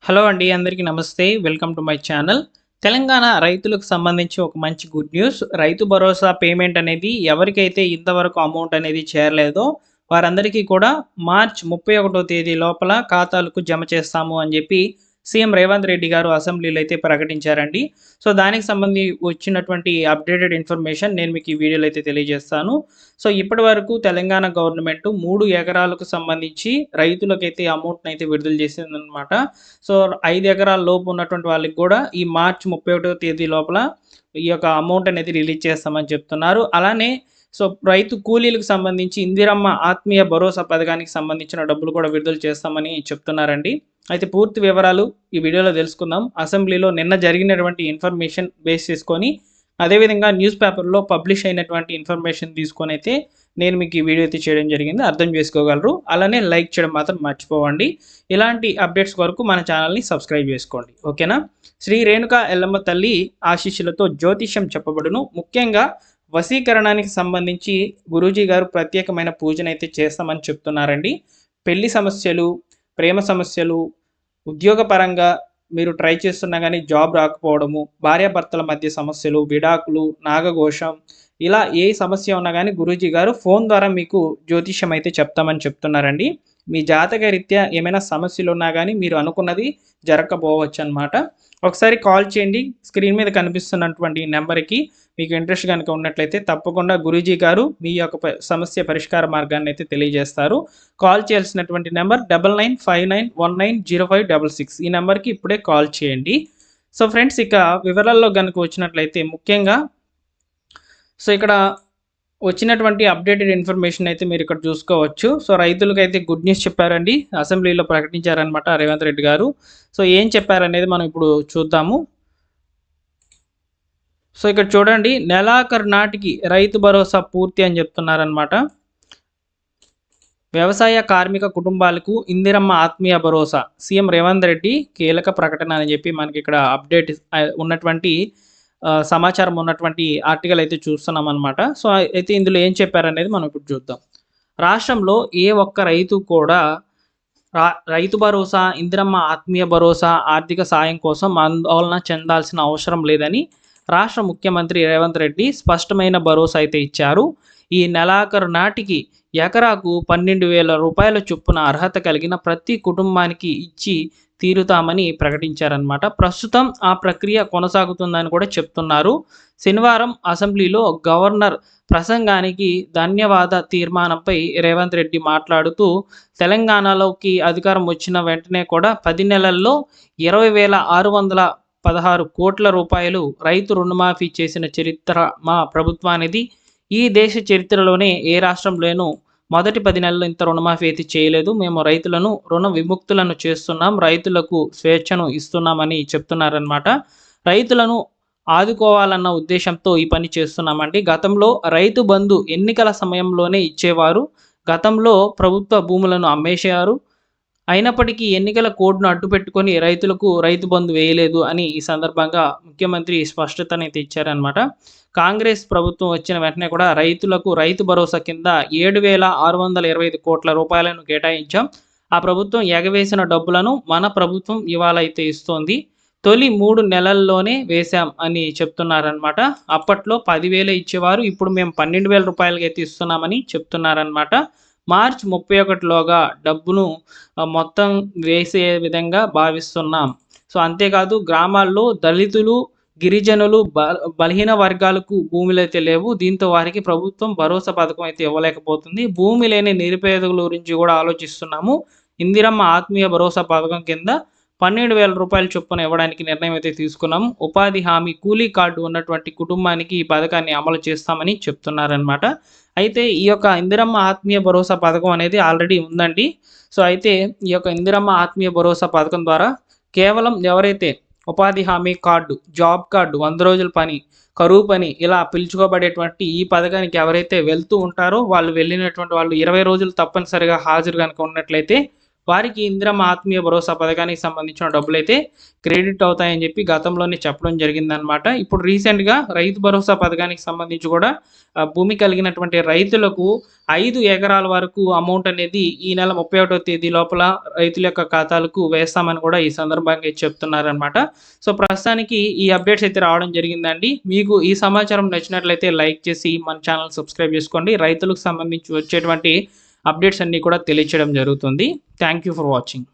Hello అండి, అందరికీ నమస్తే. Welcome to my channel. Telangana రైతులకు సంబంధించి ఒక మంచి good news. Rythu Bharosa payment అనేది ఎవరికైతే ఇంతవరకు అమౌంట్ అనేది చేరలేదో వారందరికీ కూడా మార్చ్ 31వ తేదీ లోపల ఖాతాలకు జమ చేస్తాము అని చెప్పి సీఎం రేవంత్ రెడ్డి గారు అసెంబ్లీలో అయితే ప్రకటించారండి. సో దానికి సంబంధించి వచ్చినటువంటి అప్డేటెడ్ ఇన్ఫర్మేషన్ నేను మీకు ఈ వీడియోలో అయితే తెలియజేస్తాను. సో ఇప్పటి వరకు తెలంగాణ గవర్నమెంట్ 3 ఎకరాలకు సంబంధించి రైతులకైతే అమౌంట్ని అయితే విడుదల చేసిందనమాట. సో 5 ఎకరాల లోపు ఉన్నటువంటి వాళ్ళకి కూడా ఈ మార్చ్ 31వ తేదీ లోపల ఈ యొక్క అమౌంట్ అనేది రిలీజ్ చేస్తామని చెప్తున్నారు. అలానే సో రైతు కూలీలకు సంబంధించి ఇందిరమ్మ ఆత్మీయ భరోసా పథకానికి సంబంధించిన డబ్బులు కూడా విడుదల చేస్తామని చెప్తున్నారండి. అయితే పూర్తి వివరాలు ఈ వీడియోలో తెలుసుకుందాం. అసెంబ్లీలో నిన్న జరిగినటువంటి ఇన్ఫర్మేషన్ బేస్ చేసుకొని, అదేవిధంగా న్యూస్ పేపర్లో పబ్లిష్ అయినటువంటి ఇన్ఫర్మేషన్ తీసుకొని అయితే నేను మీకు ఈ వీడియో అయితే చేయడం జరిగింది. అర్థం చేసుకోగలరు. అలానే లైక్ చేయడం మాత్రం మర్చిపోవండి. ఇలాంటి అప్డేట్స్ వరకు మన ఛానల్ని సబ్స్క్రైబ్ చేసుకోండి, ఓకేనా. శ్రీ రేణుకా ఎల్లమ్మ తల్లి ఆశీస్సులతో జ్యోతిష్యం చెప్పబడును. ముఖ్యంగా వశీకరణానికి సంబంధించి గురూజీ గారు ప్రత్యేకమైన పూజనైతే చేస్తామని చెప్తున్నారండి. పెళ్లి సమస్యలు, ప్రేమ సమస్యలు, ఉద్యోగపరంగా మీరు ట్రై చేస్తున్నా కానీ జాబ్ రాకపోవడము, భార్యాభర్తల మధ్య సమస్యలు, విడాకులు, నాగఘోషం, ఇలా ఏ సమస్య ఉన్నా కానీ గురూజీ గారు ఫోన్ ద్వారా మీకు జ్యోతిష్యం అయితే చెప్తామని చెప్తున్నారండి. మీ జాతక రీత్యా ఏమైనా సమస్యలు ఉన్నా కానీ మీరు అనుకున్నది జరగకపోవచ్చు అనమాట. ఒకసారి కాల్ చేయండి. స్క్రీన్ మీద కనిపిస్తున్నటువంటి నెంబర్కి మీకు ఇంట్రెస్ట్ కనుక ఉన్నట్లయితే తప్పకుండా గురూజీ గారు మీ యొక్క సమస్య పరిష్కార మార్గాన్ని అయితే తెలియజేస్తారు. కాల్ చేయాల్సినటువంటి నెంబర్ 9959190566. ఈ నెంబర్కి ఇప్పుడే కాల్ చేయండి. సో ఫ్రెండ్స్, ఇక వివరాల్లో కనుక వచ్చినట్లయితే ముఖ్యంగా సో ఇక్కడ వచ్చినటువంటి అప్డేటెడ్ ఇన్ఫర్మేషన్ అయితే మీరు ఇక్కడ చూసుకోవచ్చు. సో రైతులకైతే గుడ్ న్యూస్ చెప్పారండి. అసెంబ్లీలో ప్రకటించారనమాట రేవంత్ రెడ్డి గారు. సో ఏం చెప్పారనేది మనం ఇప్పుడు చూద్దాము. సో ఇక్కడ చూడండి, నెలాఖరు నాటికి రైతు భరోసా పూర్తి అని చెప్తున్నారనమాట. వ్యవసాయ కార్మిక కుటుంబాలకు ఇందిరమ్మ ఆత్మీయ భరోసా, సీఎం రేవంత్ రెడ్డి కీలక ప్రకటన అని చెప్పి మనకి ఇక్కడ అప్డేట్ ఉన్నటువంటి సమాచారం ఉన్నటువంటి ఆర్టికల్ అయితే చూస్తున్నాం అనమాట. సో అయితే ఇందులో ఏం చెప్పారనేది మనం ఇప్పుడు చూద్దాం. రాష్ట్రంలో ఏ ఒక్క రైతు కూడా రైతు భరోసా, ఇందిరమ్మ ఆత్మీయ భరోసా ఆర్థిక సాయం కోసం ఆందోళన చెందాల్సిన అవసరం లేదని రాష్ట్ర ముఖ్యమంత్రి రేవంత్ రెడ్డి స్పష్టమైన భరోసా అయితే ఇచ్చారు. ఈ నెలాఖరు నాటికి ఎకరాకు 12,000 రూపాయల చొప్పున అర్హత కలిగిన ప్రతి కుటుంబానికి ఇచ్చి తీరుతామని ప్రకటించారనమాట. ప్రస్తుతం ఆ ప్రక్రియ కొనసాగుతుందని కూడా చెప్తున్నారు. శనివారం అసెంబ్లీలో గవర్నర్ ప్రసంగానికి ధన్యవాద తీర్మానంపై రేవంత్ రెడ్డి మాట్లాడుతూ, తెలంగాణలోకి అధికారం వచ్చిన వెంటనే కూడా 10 నెలల్లో 20,616 కోట్ల రూపాయలు రైతు రుణమాఫీ చేసిన చరిత్ర మా ప్రభుత్వానిది. ఈ దేశ చరిత్రలోనే ఏ రాష్ట్రంలోనూ మొదటి 10 నెలలు ఇంత రుణమాఫీ అయితే చేయలేదు. మేము రైతులను రుణ విముక్తులను చేస్తున్నాం, రైతులకు స్వేచ్ఛను ఇస్తున్నామని చెప్తున్నారనమాట. రైతులను ఆదుకోవాలన్న ఉద్దేశంతో ఈ పని చేస్తున్నామండి. గతంలో రైతు బంధు ఎన్నికల సమయంలోనే ఇచ్చేవారు. గతంలో ప్రభుత్వ భూములను అమ్మేశారు. అయినప్పటికీ ఎన్నికల కోడ్ను అడ్డుపెట్టుకొని రైతులకు రైతు బంధు వేయలేదు అని ఈ సందర్భంగా ముఖ్యమంత్రి స్పష్టతనైతే ఇచ్చారనమాట. కాంగ్రెస్ ప్రభుత్వం వచ్చిన వెంటనే కూడా రైతులకు రైతు భరోసా కింద 7,625 కోట్ల రూపాయలను కేటాయించాం. ఆ ప్రభుత్వం ఎగవేసిన డబ్బులను మన ప్రభుత్వం ఇవాళ అయితే ఇస్తోంది. తొలి 3 నెలల్లోనే వేశాం అని చెప్తున్నారనమాట. అప్పట్లో 10,000 ఇచ్చేవారు, ఇప్పుడు మేము 12,000 రూపాయలకి అయితే ఇస్తున్నామని చెప్తున్నారనమాట. మార్చ్ 31లోగా డబ్బును మొత్తం వేసే విధంగా భావిస్తున్నాం. సో అంతేకాదు, గ్రామాల్లో దళితులు, గిరిజనులు, బలహీన వర్గాలకు భూములు అయితే లేవు. దీంతో వారికి ప్రభుత్వం భరోసా పథకం అయితే ఇవ్వలేకపోతుంది. భూమి లేని నిరుపేదల గురించి కూడా ఆలోచిస్తున్నాము. ఇందిరమ్మ ఆత్మీయ భరోసా పథకం కింద 12,000 రూపాయల చొప్పున ఇవ్వడానికి నిర్ణయం అయితే తీసుకున్నాము. ఉపాధి హామీ కూలీ కార్డు ఉన్నటువంటి కుటుంబానికి ఈ పథకాన్ని అమలు చేస్తామని చెప్తున్నారనమాట. అయితే ఈ యొక్క ఇందిరమ్మ ఆత్మీయ భరోసా పథకం అనేది ఆల్రెడీ ఉందండి. సో అయితే ఈ యొక్క ఇందిరమ్మ ఆత్మీయ భరోసా పథకం ద్వారా కేవలం ఎవరైతే ఉపాధి హామీ కార్డు, జాబ్ కార్డు, 100 రోజుల పని, కరువు పని ఇలా పిలుచుకోబడేటువంటి ఈ పథకానికి ఎవరైతే వెళ్తూ ఉంటారో వాళ్ళు వెళ్ళినటువంటి వాళ్ళు 20 రోజులు తప్పనిసరిగా హాజరు కనుక ఉన్నట్లయితే వారికి ఇందిరమ్మ ఆత్మీయ భరోసా పథకానికి సంబంధించిన డబ్బులైతే క్రెడిట్ అవుతాయని చెప్పి గతంలోనే చెప్పడం జరిగిందనమాట. ఇప్పుడు రీసెంట్‌గా రైతు భరోసా పథకానికి సంబంధించి కూడా భూమి కలిగినటువంటి రైతులకు 5 ఎకరాల వరకు అమౌంట్ అనేది ఈ నెల 31వ తేదీ లోపల రైతుల యొక్క ఖాతాలకు వేస్తామని కూడా ఈ సందర్భంగా చెప్తున్నారనమాట. సో, ప్రస్తుతానికి ఈ అప్డేట్స్ అయితే రావడం జరిగిందండి. మీకు ఈ సమాచారం నచ్చినట్లయితే లైక్ చేసి మన ఛానల్ సబ్స్క్రైబ్ చేసుకోండి. రైతులకు సంబంధించి వచ్చేటువంటి అప్డేట్స్ అన్నీ కూడా తెలియచేయడం జరుగుతుంది. Thank you for watching.